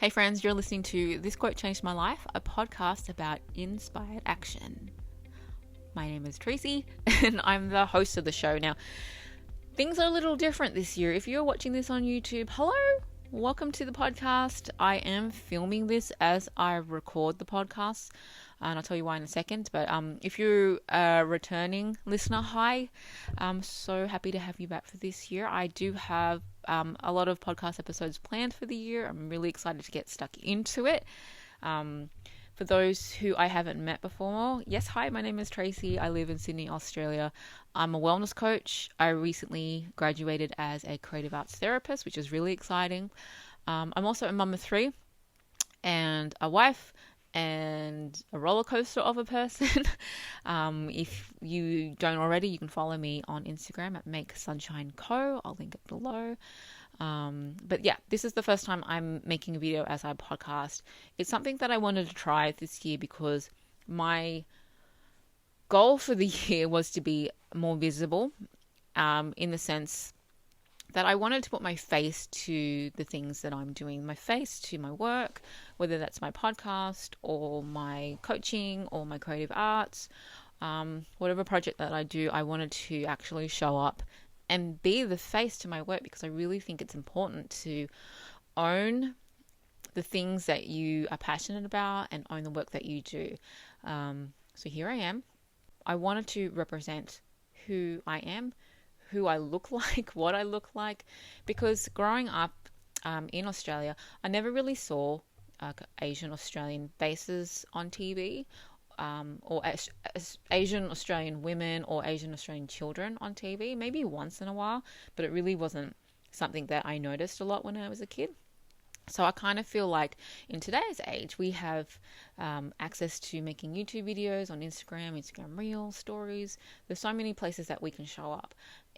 Hey friends, you're listening to This Quote Changed My Life, a podcast about inspired action. My name is Tracy and I'm the host of the show. Now, things are a little different this year. If you're watching this on YouTube, hello, welcome to the podcast. I am filming this as I record the podcast, and I'll tell you why in a second. But if you're a returning listener, hi. I'm so happy to have you back for this year. I do have a lot of podcast episodes planned for the year. I'm really excited to get stuck into it. For those who I haven't met before, yes, hi, my name is Tracy. I live in Sydney, Australia. I'm a wellness coach. I recently graduated as a creative arts therapist, which is really exciting. I'm also a mum of 3 and a wife and a roller coaster of a person. If you don't already, you can follow me on Instagram at Make Sunshine Co. I'll link it below. But yeah, this is the first time I'm making a video as I podcast. It's something that I wanted to try this year because my goal for the year was to be more visible, in the sense that I wanted to put my face to the things that I'm doing, my face to my work, whether that's my podcast or my coaching or my creative arts, whatever project that I do, I wanted to actually show up and be the face to my work, because I really think it's important to own the things that you are passionate about and own the work that you do. So here I am. I wanted to represent who I am, who I look like, what I look like, because growing up in Australia, I never really saw Asian Australian faces on TV, or Asian Australian women or Asian Australian children on TV, maybe once in a while, but it really wasn't something that I noticed a lot when I was a kid. So I kind of feel like in today's age, we have access to making YouTube videos on Instagram Reels, stories. There's so many places that we can show up.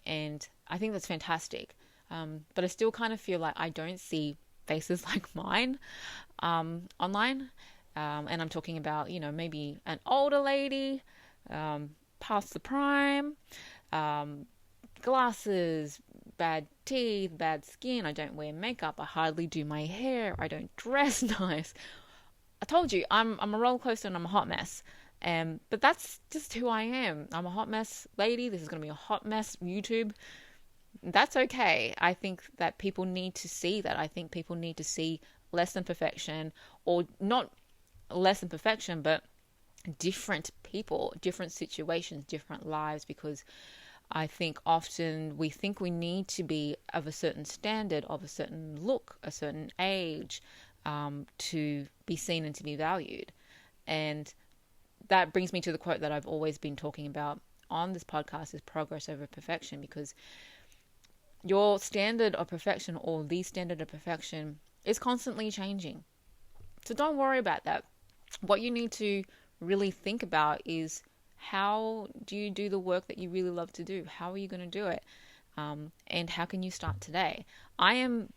And I think that's fantastic. But I still kind of feel like I don't see faces like mine online. And I'm talking about, maybe an older lady, past the prime, glasses, bad teeth, bad skin. I don't wear makeup. I hardly do my hair. I don't dress nice. I told you, I'm a roller coaster and I'm a hot mess. But that's just who I am. I'm a hot mess lady. This is going to be a hot mess YouTube. That's okay. I think that people need to see that. I think people need to see less than perfection, or not less than perfection, but different people, different situations, different lives, because I think often we think we need to be of a certain standard, of a certain look, a certain age, to be seen and to be valued. And that brings me to the quote that I've always been talking about on this podcast, is progress over perfection, because your standard of perfection, or the standard of perfection, is constantly changing. So don't worry about that. What you need to really think about is, how do you do the work that you really love to do? How are you going to do it? And how can you start today? And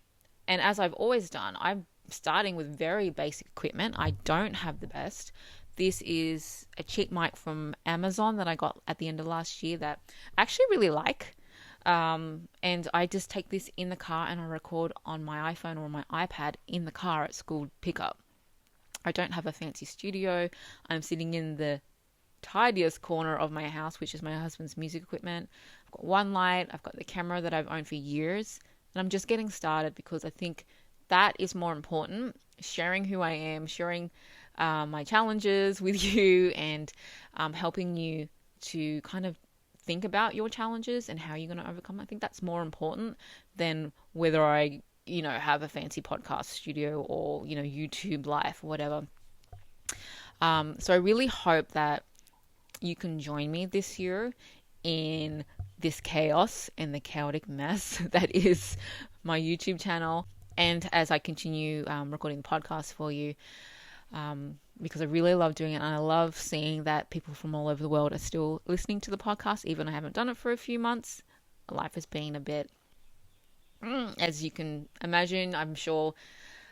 as I've always done, I'm starting with very basic equipment. I don't have the best. This is a cheap mic from Amazon that I got at the end of last year that I actually really like. And I just take this in the car and I record on my iPhone or my iPad in the car at school pickup. I don't have a fancy studio. I'm sitting in the tidiest corner of my house, which is my husband's music equipment. I've got one light. I've got the camera that I've owned for years. And I'm just getting started, because I think that is more important. Sharing who I am, sharing my challenges with you, and helping you to kind of think about your challenges and how you're going to overcome them. I think that's more important than whether I, have a fancy podcast studio or, YouTube life or whatever. So I really hope that you can join me this year in this chaos and the chaotic mess that is my YouTube channel. And as I continue recording the podcast for you, because I really love doing it, and I love seeing that people from all over the world are still listening to the podcast, even I haven't done it for a few months. Life has been a bit, as you can imagine, I'm sure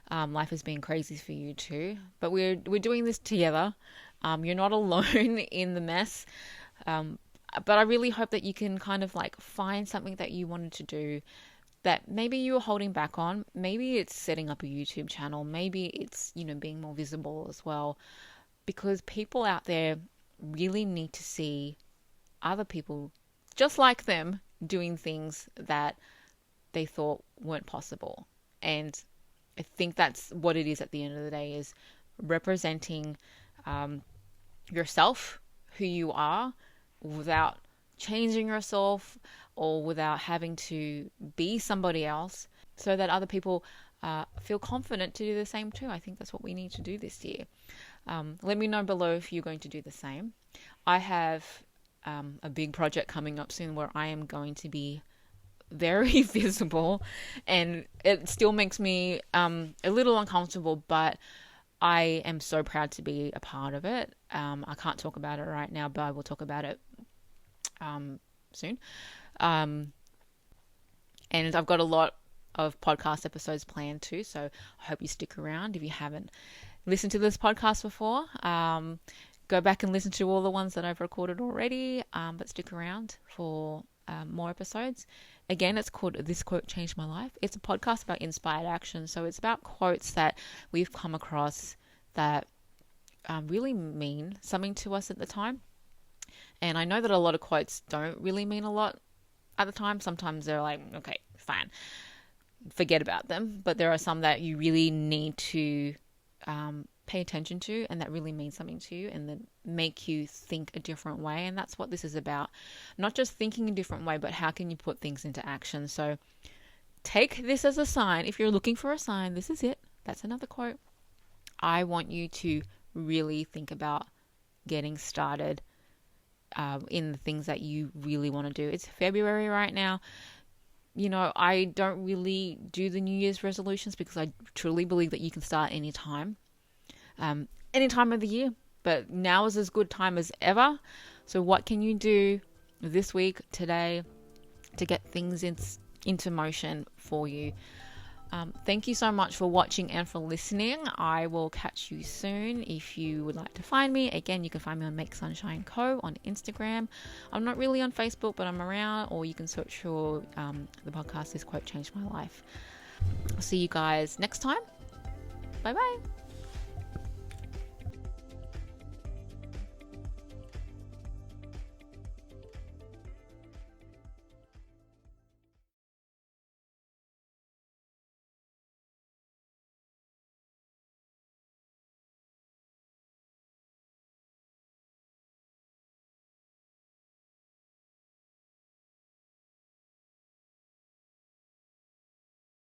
life has been crazy for you too. But we're doing this together. You're not alone in the mess. But I really hope that you can kind of like find something that you wanted to do that maybe you're holding back on. Maybe it's setting up a YouTube channel. Maybe it's, being more visible as well. Because people out there really need to see other people just like them doing things that they thought weren't possible. And I think that's what it is at the end of the day, is representing yourself, who you are, without changing yourself or without having to be somebody else, so that other people feel confident to do the same too. I think that's what we need to do this year. Let me know below if you're going to do the same. I have a big project coming up soon where I am going to be very visible, and it still makes me a little uncomfortable, but I am so proud to be a part of it. I can't talk about it right now, but I will talk about it soon. And I've got a lot of podcast episodes planned too, so I hope you stick around. If you haven't listened to this podcast before, go back and listen to all the ones that I've recorded already, but stick around for more episodes. Again, it's called This Quote Changed My Life. It's a podcast about inspired action. So it's about quotes that we've come across that really mean something to us at the time. And I know that a lot of quotes don't really mean a lot at the time. Sometimes they're like, okay, fine, forget about them. But there are some that you really need to pay attention to, and that really means something to you, and that make you think a different way. And that's what this is about. Not just thinking a different way, but how can you put things into action. So take this as a sign. If you're looking for a sign, this is it. That's another quote. I want you to really think about getting started in the things that you really want to do. It's February right now. I don't really do the New Year's resolutions because I truly believe that you can start any time of the year, but now is as good time as ever. So what can you do this week, today, to get things into motion for you? Thank you so much for watching and for listening. I will catch you soon. If you would like to find me, again, you can find me on Make Sunshine Co. on Instagram. I'm not really on Facebook, but I'm around, or you can search for the podcast This Quote Changed My Life. I'll see you guys next time. Bye bye.